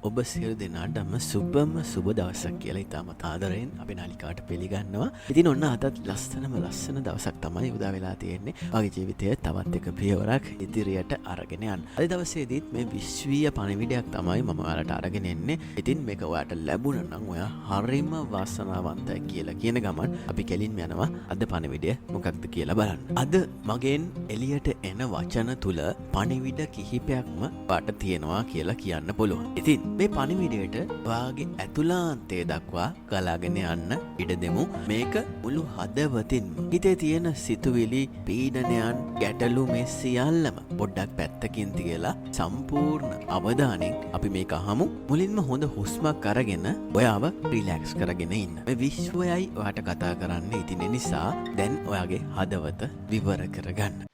ඔබ සියලු දෙනාටම සුබම සුබ දවසක් කියලා ඉතාමත් ආදරයෙන් අපි නාලිකාවට පිළිගන්නවා. ඉතින් ඔන්න අදත් ලස්සන දවසක් තමයි උදා වෙලා තියෙන්නේ. ඔයාගේ ජීවිතයේ තවත් එක පියවරක් ඉදිරියට අරගෙන යන්න. අද දවසේදීත් මේ විශ්වීය පණිවිඩයක් තමයි මම ඔයාලට අරගෙන එන්නේ. ඉතින් මේක ඔයාලට ලැබුණා නම් ඔයා හරිම වාසනාවන්තයි කියලා කියන ගමන් අපි කෙලින්ම යනවා අද පණිවිඩය මොකක්ද කියලා බලන්න. අද මගෙන් එළියට එන වචන තුල පණිවිඩ කිහිපයක්ම පාට තියෙනවා කියලා කියන්න පුළුවන්. ඉතින් මේ පණිවිඩයට ඔයාගේ ඇතුළාන්තය දක්වා ගලාගෙන යන්න ඉඩ දෙමු. මේක මුළු හදවතින්ම හිතේ තියෙන සිතුවිලි, පීඩනයන්, ගැටලු මේ සියල්ලම පොඩ්ඩක් පැත්තකින් තියලා සම්පූර්ණ අවධානයෙන් අපි මේක අහමු. මුලින්ම හොඳ හුස්මක් අරගෙන ඔයාව රිලැක්ස් කරගෙන ඉන්න. මේ විශ්වයයි ඔයාට කතා කරන්න. ඉතින් ඒ නිසා දැන් ඔයාගේ හදවත විවර කරගන්න.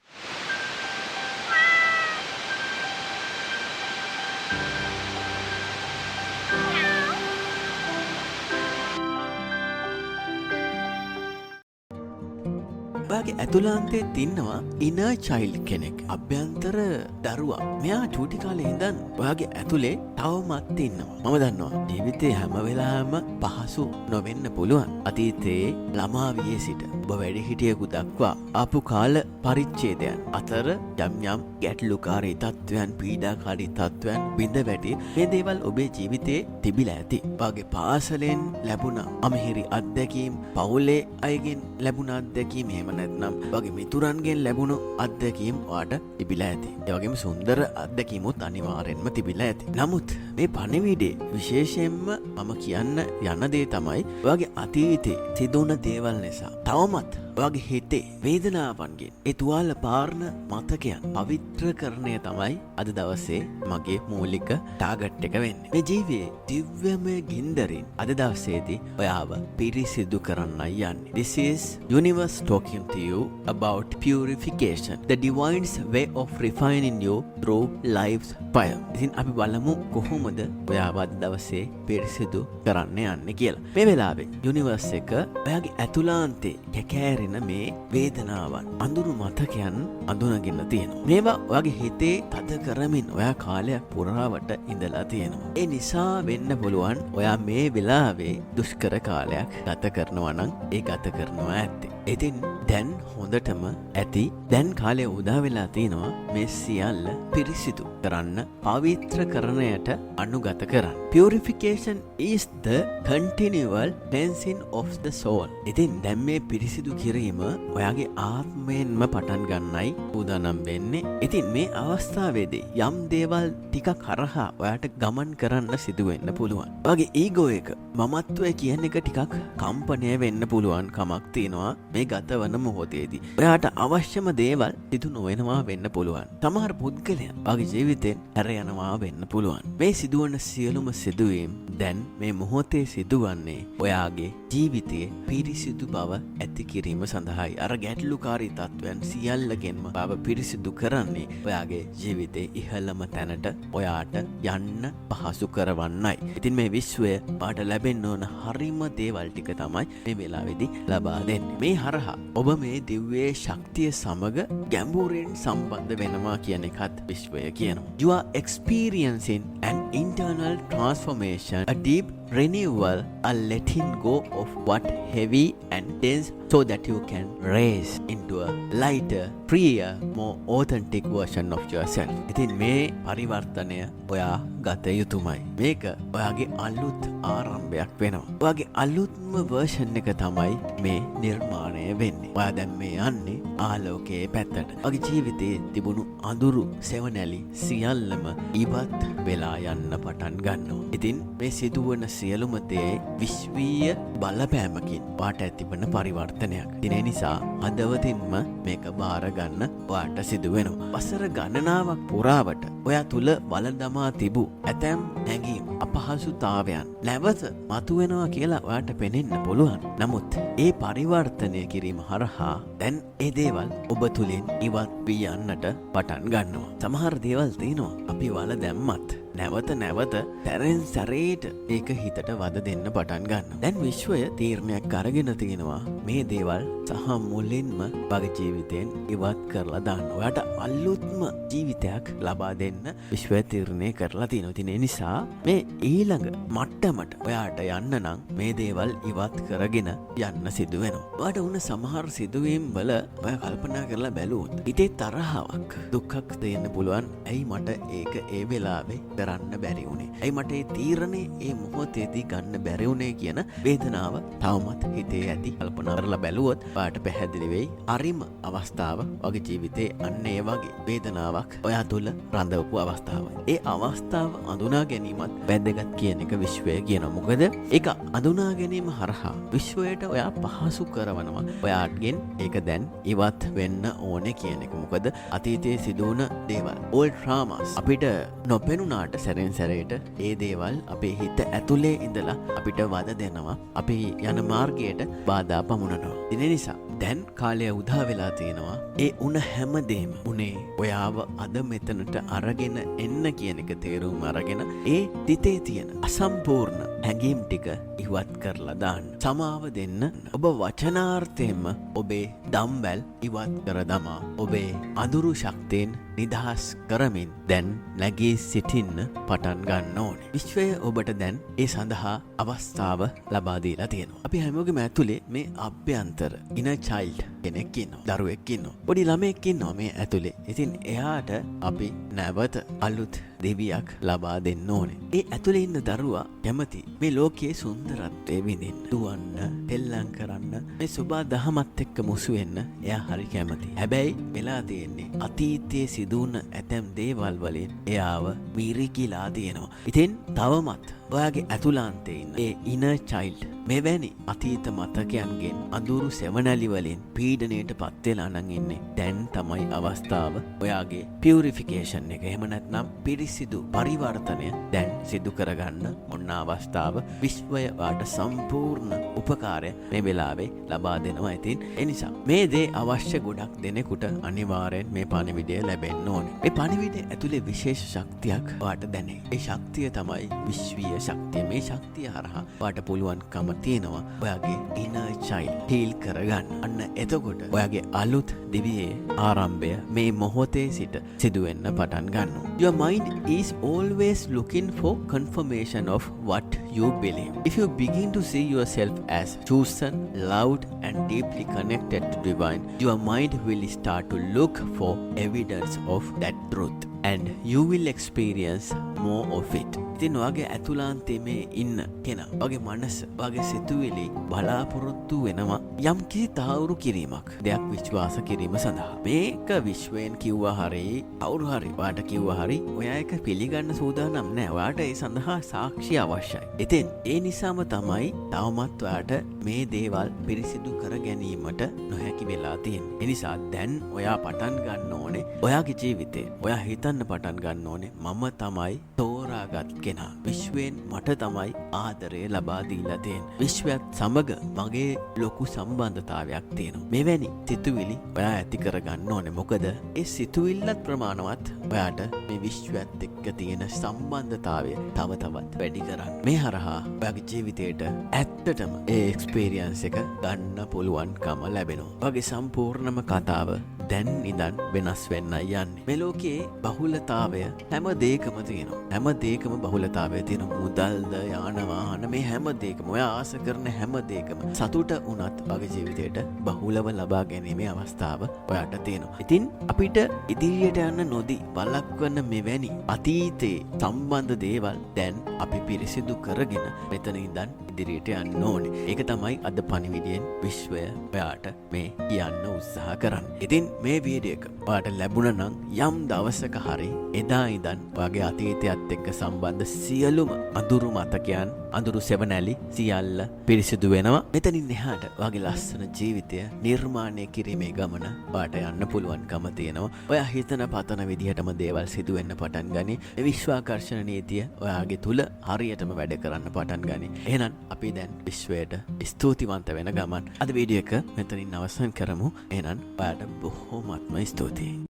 ඔයාගේ ඇතුළාන්තයේ තින්නවා ඉනර් චයිල්ඩ් කෙනෙක්. අභ්‍යන්තර දරුවා. මෙයා චූටි කාලේ ඉඳන් ඔයාගේ ඇතුලේ තවමත් ඉන්නවා. මම දන්නවා ජීවිතේ හැම වෙලාවෙම පහසු නොවෙන්න පුළුවන්. අතීතයේ ළමා වියේ සිට ඔබ වැඩිහිටියෙකු දක්වා ආපු කාල පරිච්ඡේදයන් අතර යම් ගැටලුකාරී තත්ත්වයන්, පීඩාකාරී තත්ත්වයන් බිඳ වැටි මේ දේවල් ඔබේ ජීවිතේ තිබිලා ඇති. ඔයාගේ පාසලෙන් ලැබුණ අමිහිරි අත්දැකීම්, පවුලේ අයගෙන් ලැබුණ අත්දැකීම්, එහෙම නැත්නම් වගේ මිතුරන්ගෙන් ලැබුණු අත්දැකීම් ඔයාට තිබිලා ඇති. ඒ වගේම සුන්දර අත්දැකීමුත් අනිවාර්යෙන්ම තිබිලා ඇති. නමුත් මේ පණිවිඩේ විශේෂයෙන්ම මම කියන්න යන දේ තමයි ඔයාගේ අතීතේ සිදුවුණ දේවල් නිසා තවමත් ඔයාගේ හිතේ වේදනාවන්ගෙන් ඒ තුවාල පාරන මතකයන් පවිත්‍රකරණය තමයි අද දවසේ මගේ මූලික ටාගට් එක වෙන්නේ. මේ ජීවිතයේ දිව්‍යමය ගින්දරින් අද දවසේදී ඔයාව පිරිසිදු කරන්නයි යන්නේ. This is universe talking to you about purification, the divine's way of refining you through life's fire. ඉතින් අපි බලමු කොහොමද ඔයාව අද දවසේ පිරිසිදු කරන්න යන්නේ කියලා. මේ වෙලාවේ යුනිවර්ස් එක ඔයාගේ ඇතුළාන්තේ කැකෑරෙන මේ වේදනාවන්, අඳුරු මතකයන් අඳුනගෙන තියෙනවා. මේවා ඔයාගේ හිතේ තද කරමින් ඔයා කාලයක් පුරාවට ඉඳලා තියෙනවා. ඒ නිසා වෙන්න පුළුවන් ඔයා මේ වෙලාවේ දුෂ්කර කාලයක් ගත කරනවා නම් ඒ ගත කරනවා ඇත්තේ. ඉතින් දැන් හොඳටම ඇති. දැන් කාලය උදා වෙලා තිනවා මේ සියල්ල පිරිසිදු කරන්න, පවිත්‍ර කරණයට අනුගත කරන්න. Purification is the continual cleansing of the soul. ඉතින් දැන් මේ පිරිසිදු කිරීම ඔයාගේ ආත්මයෙන්ම පටන් ගන්නයි උදානම් වෙන්නේ. ඉතින් මේ අවස්ථාවේදී යම් දේවල් ටිකක් හරහා ඔයාට ගමන් කරන්න සිදු වෙන්න පුළුවන්. ඔයාගේ ඊගෝ එක, මමත්වය කියන එක ටිකක් කම්පණය වෙන්න පුළුවන් කමක් තියෙනවා මේ ගතවන මොහොතේදී. ඔයාට අවශ්‍යම දේවල් සිදු නොවෙනවා වෙන්න පුළුවන්. සමහර පුද්ගලයන් ඔයාගේ ජීවිතෙන් හැර යනවා වෙන්න පුළුවන්. මේ සිදුවන සියලුම සිදුවීම් දැන් මේ මොහොතේ සිදුවන්නේ ඔයාගේ ජීවිතයේ පිරිසිදු බව ඇති කිරීම සඳහායි. අර ගැටලුකාරී තත්ත්වයන් සියල්ලගෙන්ම බව පිරිසිදු කරන්නේ ඔයාගේ ජීවිතේ ඉහළම තැනට ඔයාට යන්න පහසු කරවන්නයි. ඉතින් මේ විශ්වය පාට ලැබෙන්න ඕන හරිම දේවල් ටික තමයි මේ වෙලාවේදී ලබා දෙන්නේ. මේ හරහා ඔබ මේ දිව්‍ය ශක්තිය සමග ගැඹුරින් සම්බන්ධ වෙනවා කියන එකත් විශ්වය කියනවා. You are experiencing an internal transformation, a deep renewal, a letting go of what heavy and dense so that you can raise into a lighter, freer, more authentic version of yourself. ඉතින් මේ පරිවර්තනය ඔයා ගත යුතුමයි. මේක ඔයාගේ අලුත් ආරම්භයක් වෙනවා. ඔයාගේ අලුත්ම version එක තමයි මේ නිර්මාණය වෙන්නේ. ඔයා දැන් මේ යන්නේ ආලෝකයේ පැත්තට. ඔයාගේ ජීවිතයේ තිබුණු අඳුරු සෙවණැලි සියල්ලම ඉවත් වෙලා යන්න පටන් ගන්නවා. ඉතින් මේ සිදුවන සියලුම දේ විශ්වීය බලපෑමකින් වාට ඇතිවන පරිවර්තනයක්. ඉතින් ඒ නිසා හදවතින්ම මේක බාර ගන්න වාට සිදු වෙනවා. වසර ගණනාවක් පුරාවට ඔයා තුල වළඳමා තිබූ ඇතැම් නැගීම්, අපහසුතාවයන් නැවත මතුවෙනවා කියලා ඔයාට පෙනෙන්න පුළුවන්. නමුත් ඒ පරිවර්තනය කිරීම හරහා දැන් ඒ දේවල් ඔබ තුලින් ඉවත් වී යන්නට පටන් ගන්නවා. සමහර දේවල් තියෙනවා අපි වළ දැම්මත් නැවත නැවත සැරෙන් සැරේට ඒක හිතට වද දෙන්න පටන් ගන්න. දැන් විශ්වය තීරණයක් අරගෙන තියෙනවා මේ දේවල් සහ මුලින්ම වගේ ජීවිතයෙන් ඉවත් කරලා දාන්න. ඔයාට අලුත්ම ජීවිතයක් ලබා දෙන්න විශ්වය තීරණය කරලා තියෙනවා. ඉතින් ඒ නිසා මේ ඊළඟ මට්ටමට ඔයාට යන්න නම් මේ දේවල් ඉවත් කරගෙන යන්න සිදු වෙනවා. ඔයාට උන සමහර සිදුවීම් වල ඔයා කල්පනා කරලා බැලුවොත් හිතේ තරහාවක් දුක්ඛක් දෙන්න පුළුවන්. ඇයි මට ඒක ඒ වෙලාවේ කරන්න බැරි වුණේ? ඇයි මට ඒ තීරණේ ඒ මොහොතේදී ගන්න බැරි වුණේ කියන වේදනාව තවමත් හිතේ ඇති. කල්පනා කරලා බැලුවොත් ඔයාට පැහැදිලි වෙයි අරිම අවස්ථාව වගේ ජීවිතේ අන්න ඒ වගේ වේදනාවක් ඔයා තුල රඳවපු අවස්ථාවක්. ඒ අවස්ථාව අඳුනා ගැනීමත් වැදගත් කියන එක විශ්වය කියනවා. මොකද ඒක අඳුනා ගැනීම හරහා විශ්වයට ඔයා පහසු කරවනවා. ඔයාගෙන් ඒක දැන් ඉවත් වෙන්න ඕනේ කියන එක. මොකද අතීතයේ සිදුවුණ දේවල් old traumas අපිට නොපෙනුනාට සැරෙන් සැරේට ඒ දේවල් අපේ හිත ඇතුලේ ඉඳලා අපිට වද දෙනවා. අපි යන මාර්ගයට බාධා පමුණනවා. ඒ නිසා දැන් කාලය උදා වෙලා තියෙනවා. ඒ උන හැමදේම උනේ ඔයාව අද මෙතනට අරගෙන එන්න කියන එක තේරුම් අරගෙන ඒ තිතේ තියෙන අසම්පූර්ණ හැඟීම් ටික ඉවත් කරලා දාන්න. සමාව දෙන්න. ඔබ වචනාර්ථයෙන්ම ඔබේ දම්වැල් ඉවත් කර දමා ඔබේ අඳුරු ශක්තියෙන් නිදහස් කරමින් දැන් නැගී සිටින්න පටන් ගන්න ඕනේ. විශ්වය ඔබට දැන් ඒ සඳහා අවස්ථාව ලබා දීලා තියෙනවා. අපි හැමෝගෙම ඇතුලේ මේ අභ්‍යන්තර inner child කෙනෙක් ඉන්නවා. දරුවෙක් ඉන්නවා. පොඩි ළමෙක් ඉන්නවා මේ ඇතුලේ. ඉතින් එයාට අපි නැවත අලුත් දෙවියක් ලබා දෙන්න ඕනේ. ඒ ඇතුලේ ඉන්න දරුවා කැමති මේ ලෝකයේ සුන්දරත්වය විඳින්න, දුවන්න, තෙල්ලම් කරන්න, මේ සුබා දහමත් එක්ක මුසු වෙන්න එයා හරි කැමති. හැබැයි වෙලා තියෙන්නේ අතීතයේ සිදුවුණ ඇතැම් දේවල් වලින් එයාව මිරිකිලා තියෙනවා. ඉතින් තවමත් ඔයාගේ ඇතුළාන්තේ ඉන්න ඒ inner child මෙවැනි අතීත මතකයන්ගෙන් අඳුරු සෙවණැලි වලින් පීඩණයට පත් වෙලා නම් ඉන්නේ. දැන් තමයි අවස්ථාව ඔයාගේ පියුරිෆිකේෂන් එක. එහෙම නැත්නම් පිරිසිදු පරිවර්තනය දැන් සිදු කරගන්න ඔන්න අවස්ථාව. විශ්වය වාට සම්පූර්ණ උපකාරය මේ වෙලාවේ ලබා දෙනවා. ඉතින් ඒ නිසා මේ දේ අවශ්‍ය ගොඩක් දෙනෙකුට අනිවාර්යෙන් මේ පණිවිඩය ලැබෙන්න ඕනේ. මේ පණිවිඩය ඇතුලේ විශේෂ ශක්තියක් වාට දැනේ. ඒ ශක්තිය තමයි විශ්වීය ශක්තිය. මේ ශක්තිය හරහා වාට පුළුවන්කම තියෙනවා ඔයාගේ inner child heal කරගන්න. අන්න එතකොට ඔයාගේ අලුත් දිවියේ ආරම්භය මේ මොහොතේ සිට සිදුවෙන්න පටන් ගන්නවා. Your mind is always looking for confirmation of what you believe. If you begin to see yourself as chosen, loved and deeply connected to divine, your mind will start to look for evidence of that truth and you will experience more of it. ඉතින් ඔයාගේ ඇතුළාන්තේ මේ ඉන්න කෙනා ඔයාගේ මනස ඔයාගේ සිතුවිලි බලාපොරොත්තු වෙනවා යම් කිසි තාවුරු කිරීමක්, දෙයක් විශ්වාස කිරීම සඳහා. මේක විශ්වයෙන් කිව්වා හරි කවුරු හරි ඔයාට කිව්වා හරි ඔයා ඒක පිළිගන්න සූදානම් නැහැ. ඔයාට ඒ සඳහා සාක්ෂි අවශ්‍යයි. ඉතින් ඒ නිසාම තමයි තවමත් ඔයාට මේ දේවල් පිරිසිදු කර ගැනීමට නොහැකි වෙලා තියෙන්නේ. ඒ නිසා දැන් ඔයා පටන් ගන්න ඕනේ ඔයාගේ ජීවිතේ. ඔයා හිතන්න පටන් ගන්න ඕනේ මම තමයි තෝරාගත් කෙනා. විශ්වයෙන් මට තමයි ආදරය ලබා දීලා තියෙන්නේ. විශ්වයත් සමග මගේ ලොකු සම්බන්ධතාවයක් තියෙනවා. මෙවැනි සිතුවිලි ඔයා ඇති කරගන්න ඕනේ. මොකද ඒ සිතුවිල්ලත් ප්‍රමාණවත් ඔයාට මේ විශ්වයත් එක්ක තියෙන සම්බන්ධතාවය තව තවත් වැඩි කරන්න. මේ හරහා ඔයාගේ ජීවිතේට ඇත්තටම ඒ එක්ස්පීරියන්ස් එක ගන්න පුළුවන්කම ලැබෙනවා. ඔයාගේ සම්පූර්ණම කතාව දැන් ඉඳන් වෙනස් වෙන්නයි යන්නේ. මේ ලෝකයේ බහුලතාවය හැම දෙයකම තියෙනවා. හැම දෙයකම බහුලතාවය තියෙනවා. මුදල්ද, යාන වාහන, මේ හැම දෙයකම ඔයා ආස කරන හැම දෙයකම සතුට උනත් ඔයාගේ ජීවිතේට බහුලව ලබා ගැනීමේ අවස්ථාව ඔයාට තියෙනවා. ඉතින් අපිට ඉදිරියට යන්න නොදී වළක්වන මෙවැනි අතීතයේ සම්බන්ධ දේවල් දැන් අපි පිරිසිදු කරගෙන මෙතන ඉඳන් ඉදිරියට යන්න ඕනේ. ඒක තමයි අද පණිවිඩයෙන් විශ්වය ඔයාට මේ කියන්න උත්සාහ කරන්නේ. ඉතින් මේ වීඩියෝ එක ඔයාට ලැබුණා නම් යම් දවසක හරි එදා ඉඳන් ඔයාගේ අතීතයත් එක්ක සම්බන්ධ සියලුම අඳුරු මතකයන්, අඳුරු සෙවණැලි සියල්ල පිරිසිදු වෙනවා. මෙතනින් එහාට ඔයාගේ ලස්සන ජීවිතය නිර්මාණය කිරීමේ ගමන ඔයාට යන්න පුළුවන්කම තියෙනවා. ඔයා හිතන පතන විදිහටම දේවල් සිදු වෙන්න පටන් ගනි. මේ විශ්වාකර්ෂණ නීතිය ඔයාගේ තුල හරියටම වැඩ කරන්න පටන් ගනි. එහෙනම් අපි දැන් විශ්වයට ස්තුතිවන්ත වෙන ගමන් අද වීඩියෝ එක මෙතනින් අවසන් කරමු. එහෙනම් ඔයාට බොහොමත්ම ස්තුතියි.